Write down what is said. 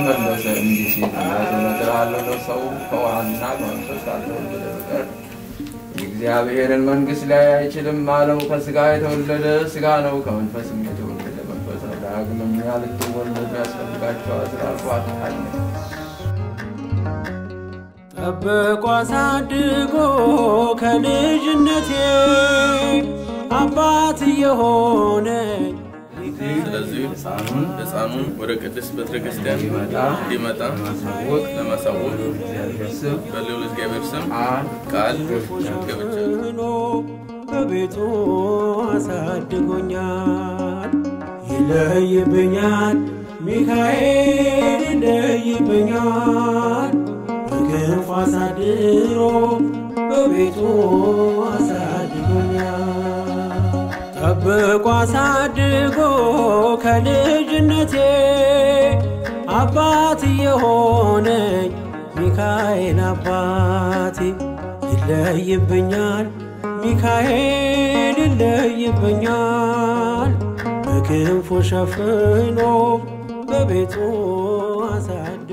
መለሰ እንዲህ ሲል እነግርሃለሁ ሰው ከውሃና ከመንፈስ ካልተወለደ በቀር የእግዚአብሔርን መንግሥት ሊያይ አይችልም አለው። ከሥጋ የተወለደ ሥጋ ነው፣ ከመንፈስም የተወለደ መንፈስ ነው። ዳግመኛ ልትወለዱ ያስፈልጋችኋል ስላልኳችሁ ጠብቆ አሳድጎ ከልጅነቴ አባት የሆነኝ ስለዚህ ሕፃኑን ወደ ቅድስት ቤተክርስቲያን እንዲመጣ ለማሳወቅ በልዑል እግዚአብሔር ስም ቃል ገብቻለሁ። በቤቱ አሳድጎኛል። ይለይብኛል ሚካኤል ይለይብኛል። በክንፉ አሳድሮ በቤቱ አሳድጎኛል። ጠብቆ አሳድጎ ከልጅነቴ አባት የሆነኝ ሚካኤል አባቴ ይለይብኛል ሚካኤል ይለይብኛል። በክንፉ ሸፍኖ በቤቱ አሳድጎኛል።